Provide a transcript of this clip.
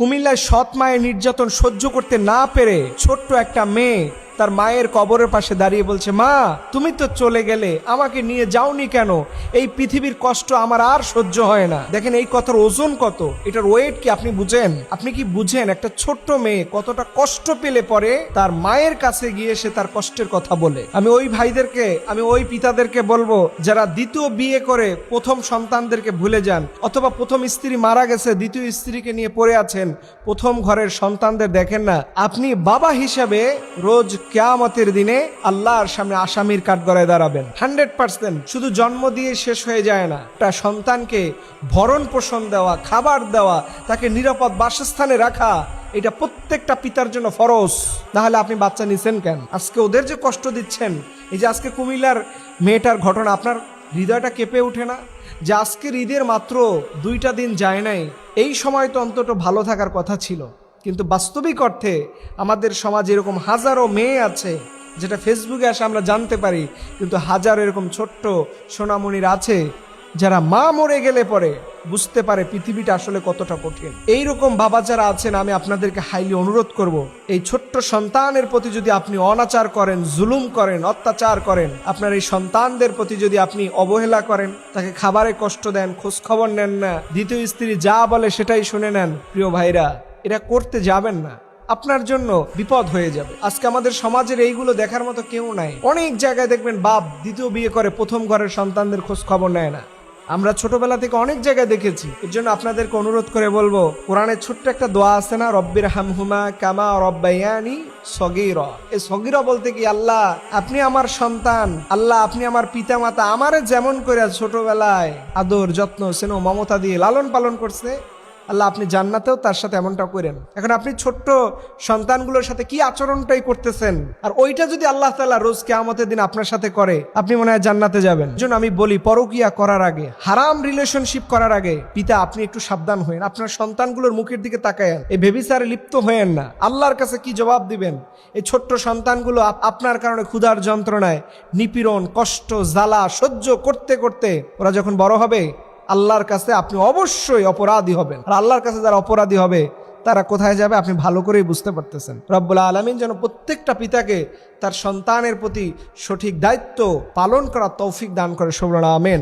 কুমিল্লায় সৎ মায়ের নির্যাতন সহ্য করতে না পেরে ছোট্ট একটা মেয়ে তার মায়ের কবরের পাশে দাঁড়িয়ে বলছে, মা তুমি তো চলে গেলে, আমাকে নিয়ে যাওনি কেন? এই পৃথিবীর কষ্ট আমার আর সহ্য হয় না। দেখেন এই কথার ওজন কত, এটার ওয়েট কি আপনি বুঝেন? আপনি কি বুঝেন একটা ছোট্ট মেয়ে কতটা কষ্ট পেলে পরে তার মায়ের কাছে গিয়ে সে তার কষ্টের কথা বলে? আমি ওই ভাইদেরকে, আমি ওই পিতাদেরকে বলবো যারা দ্বিতীয় বিয়ে করে প্রথম সন্তানদেরকে ভুলে যান, অথবা প্রথম স্ত্রী মারা গেছে দ্বিতীয় স্ত্রীকে নিয়ে পড়ে আছেন, প্রথম ঘরের সন্তানদের দেখেন না। আপনি বাবা হিসাবে রোজ কিয়ামতের দিনে আল্লাহর সামনে আসামির কাঠগড়ায় দাঁড়াবেন 100%। শুধু জন্ম দিয়ে শেষ হয়ে যায় না, একটা সন্তানকে ভরণ পোষণ দেওয়া, খাবার দেওয়া, তাকে নিরাপদ বাসস্থানে রাখা, এটা প্রত্যেকটা পিতার জন্য ফরজ। না হলে আপনি বাচ্চা নিছেন কেন? আজকে ওদের যে কষ্ট দিচ্ছেন, এই যে আজকে কুমিল্লার মেয়েটার ঘটনা, আপনার হৃদয়টা কেঁপে ওঠে না? যে আজকের ঈদের মাত্র 2টা দিন যায় নাই, এই সময় তো অন্তত ভালো থাকার কথা ছিল। কিন্তু বাস্তবিক অর্থে আমাদের সমাজে এরকম হাজারো মেয়ে আছে, যেটা ফেসবুকে আসে আমরা জানতে পারি, কিন্তু হাজারো এরকম ছোট্ট সোনামণির আছে যারা মা মরে গেলে পরে বুঝতে পারে পৃথিবীটা আসলে কতটা কঠিন। এইরকম বাবা যারা আছেন, আমি আপনাদেরকে হাইলি অনুরোধ করব, এই ছোট্ট সন্তানের প্রতি যদি আপনি অনাচার করেন, জুলুম করেন, অত্যাচার করেন, আপনার এই সন্তানদের প্রতি যদি আপনি অবহেলা করেন, তাকে খাবারে কষ্ট দেন, খোঁজ খবর নেন না, দ্বিতীয় স্ত্রী যা বলে সেটাই শুনে নেন, প্রিয় ভাইরা, এটা করতে যাবেন না, আপনার জন্য বিপদ হয়ে যাবে। আজকে আমাদের সমাজের এইগুলো দেখার মতো কেউ নাই। অনেক জায়গায় দেখবেন বাপ দ্বিতীয় বিয়ে করে প্রথম ঘরের সন্তানদের খোঁজ খবর নেয় না। আমরা ছোটবেলা থেকে অনেক জায়গায় দেখেছি। এর জন্য আপনাদেরকে অনুরোধ করে বলবো, কোরআনের ছোট্ট একটা দোয়া আছে না, রব্বির হামহুমা কামা রব্বায়ানি সগীরা। এই সগীরা বলতে কি, আল্লাহ আপনি আমার সন্তান, আল্লাহ আপনি আমার পিতা মাতা আমারে যেমন করে ছোটবেলায় আদর যত্ন স্নেহ মমতা দিয়ে লালন পালন করছে, আল্লাহ আপনি জান্নাতেও তার সাথে এমনটা করেন। এখন আপনি ছোট্ট সন্তানগুলোর সাথে কি আচরণটাই করতেছেন, আর ওইটা যদি আল্লাহ তাআলা রোজ কিয়ামতের দিন আপনার সাথে করে, আপনি মনে হয় জান্নাতে যাবেন। এজন্য আমি বলি, পরকিয়া করার আগে, হারাম রিলেশনশিপ করার আগে পিতা আপনি একটু সাবধান হয়েন, আপনার সন্তানগুলোর মুখের দিকে তাকায়েন, এই বেবিচারে লিপ্ত হয়েন না। আল্লাহর কাছে কি জবাব দিবেন? এই ছোট্ট সন্তানগুলো আপনার কারণে ক্ষুধার যন্ত্রণায় নিপীড়ন, কষ্ট, জ্বালা সহ্য করতে করতে ওরা যখন বড় হবে, আল্লাহর কাছে আপনি অবশ্যই অপরাধী হবেন। আর আল্লাহর কাছে যারা অপরাধী হবে তারা কোথায় যাবে আপনি ভালো করেই বুঝতে পারতেছেন। রব্বুল আলামিন যেন প্রত্যেকটা পিতাকে তার সন্তানের প্রতি সঠিক দায়িত্ব পালন করার তৌফিক দান করে। সুবহানাল্লাহ, আমিন।